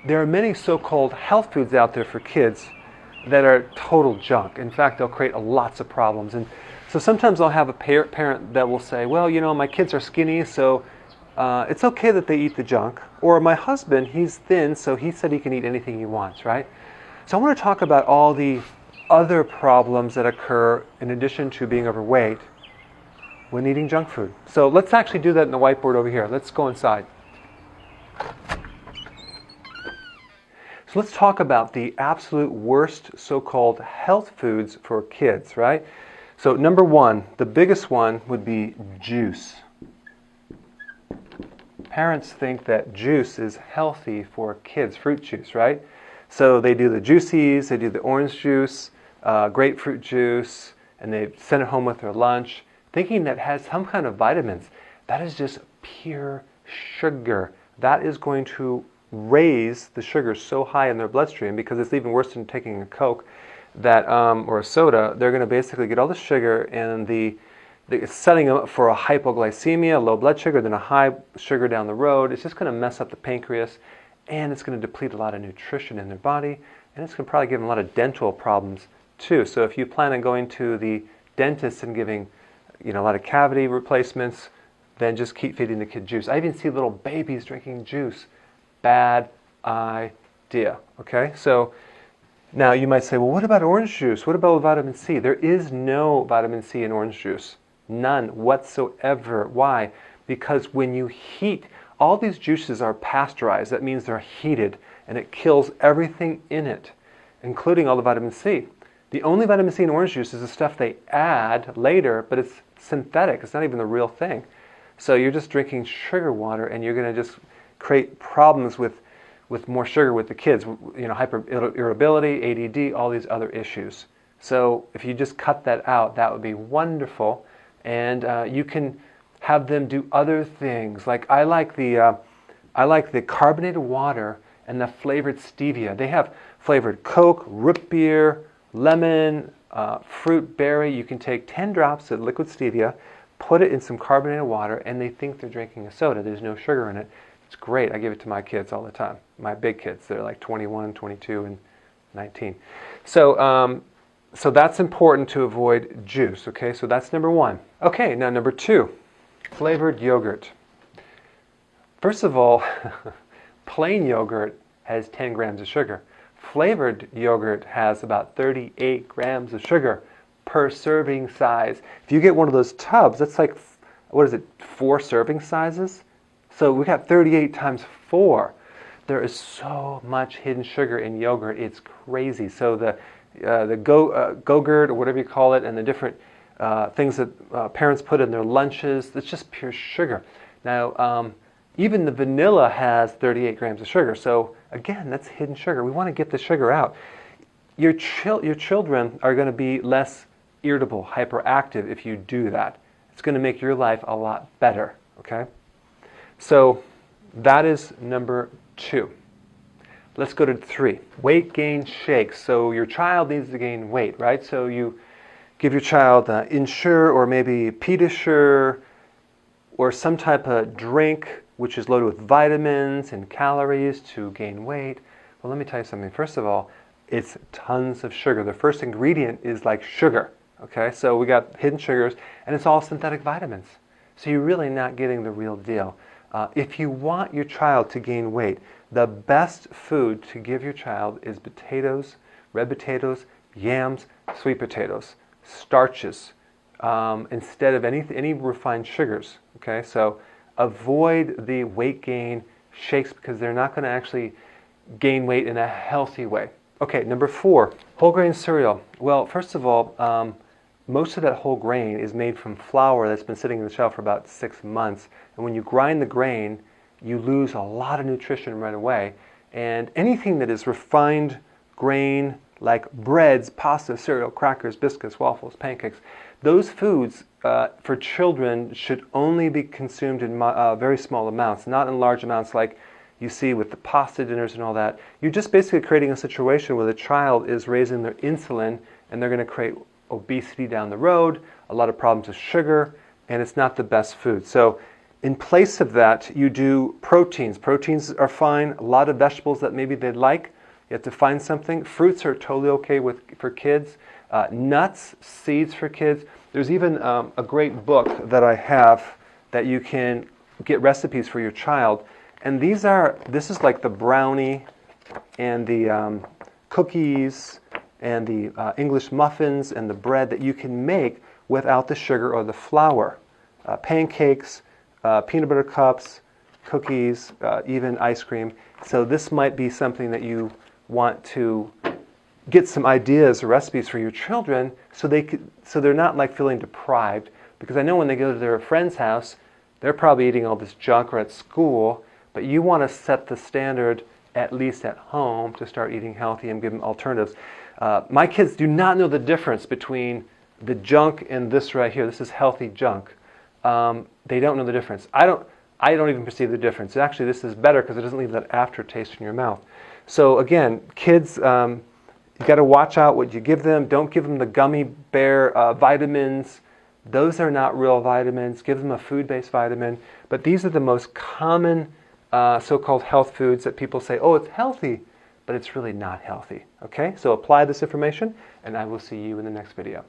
there are many so-called health foods out there for kids that are total junk. In fact, they'll create lots of problems. And so sometimes I'll have a parent that will say, well, you know, my kids are skinny, so it's okay that they eat the junk. Or my husband, he's thin, so he said he can eat anything he wants, right? So I want to talk about all the other problems that occur in addition to being overweight when eating junk food. So let's actually do that in the whiteboard over here. Let's go inside. So let's talk about the absolute worst so-called health foods for kids, right? So number one, the biggest one would be juice. Parents think that juice is healthy for kids, fruit juice, right? So they do the juicies, they do the orange juice, grapefruit juice, and they send it home with their lunch, thinking that it has some kind of vitamins. That is just pure sugar. That is going to raise the sugar so high in their bloodstream, because it's even worse than taking a Coke that, or a soda. They're going to basically get all the sugar, and it's setting them up for a hypoglycemia, low blood sugar, then a high sugar down the road. It's just going to mess up the pancreas, and it's going to deplete a lot of nutrition in their body, and it's going to probably give them a lot of dental problems too. So if you plan on going to the dentist and giving, you know, a lot of cavity replacements, then just keep feeding the kid juice. I even see little babies drinking juice. Bad idea, okay? So now you might say, well, what about orange juice? What about vitamin C? There is no vitamin C in orange juice. None whatsoever. Why? Because when you heat, all these juices are pasteurized. That means they're heated, and it kills everything in it, including all the vitamin C. The only vitamin C in orange juice is the stuff they add later, but it's synthetic. It's not even the real thing. So you're just drinking sugar water, and you're going to just create problems with more sugar with the kids, you know, hyper irritability, ADD, all these other issues. So if you just cut that out, that would be wonderful. And you can have them do other things. Like I like the carbonated water and the flavored stevia. They have flavored Coke, root beer, lemon, fruit berry. You can take 10 drops of liquid stevia, put it in some carbonated water, and they think they're drinking a soda. There's no sugar in it. It's great. I give it to my kids all the time. My big kids, they're like 21, 22, and 19. So that's important to avoid juice, okay? So that's number one. Okay, now number two, flavored yogurt. First of all, plain yogurt has 10 grams of sugar. Flavored yogurt has about 38 grams of sugar per serving size. If you get one of those tubs, that's like, what is it, 4 serving sizes? So we got 38 times 4. There is so much hidden sugar in yogurt. It's crazy. So the Go-Gurt, or whatever you call it, and the different things that parents put in their lunches, it's just pure sugar. Now, even the vanilla has 38 grams of sugar. So again, that's hidden sugar. We want to get the sugar out. Your children are going to be less irritable, hyperactive if you do that. It's going to make your life a lot better, okay? So that is number 2. Let's go to 3. Weight gain shakes. So your child needs to gain weight, right? So you give your child Ensure or maybe Pediasure or some type of drink which is loaded with vitamins and calories to gain weight. Well, let me tell you something. First of all, it's tons of sugar. The first ingredient is like sugar, okay? So we got hidden sugars, and it's all synthetic vitamins. So you're really not getting the real deal. If you want your child to gain weight, the best food to give your child is potatoes, red potatoes, yams, sweet potatoes, starches, instead of any refined sugars. Okay, so avoid the weight gain shakes because they're not going to actually gain weight in a healthy way. Okay, number 4, whole grain cereal. Well, first of all, most of that whole grain is made from flour that's been sitting in the shelf for about 6 months. And when you grind the grain, you lose a lot of nutrition right away. And anything that is refined grain, like breads, pasta, cereal, crackers, biscuits, waffles, pancakes, those foods for children should only be consumed in very small amounts, not in large amounts like you see with the pasta dinners and all that. You're just basically creating a situation where the child is raising their insulin, and they're going to create obesity down the road, a lot of problems with sugar, and it's not the best food. So In place of that, you do proteins. Proteins are fine. A lot of vegetables that maybe they'd like. You have to find something. Fruits are totally okay for kids. Nuts, seeds for kids. There's even a great book that I have that you can get recipes for your child. And this is like the brownie and the cookies and the English muffins and the bread that you can make without the sugar or the flour. Pancakes, peanut butter cups, cookies, even ice cream. So this might be something that you want to get some ideas or recipes for your children so they're not like feeling deprived. Because I know when they go to their friend's house, they're probably eating all this junk, or at school, but you want to set the standard at least at home to start eating healthy and give them alternatives. My kids do not know the difference between the junk and this right here. This is healthy junk. They don't know the difference. I don't even perceive the difference. Actually, this is better because it doesn't leave that aftertaste in your mouth. So again, kids, you got to watch out what you give them. Don't give them the gummy bear vitamins. Those are not real vitamins. Give them a food-based vitamin. But these are the most common so-called health foods that people say, oh, it's healthy, but it's really not healthy. Okay? So apply this information, and I will see you in the next video.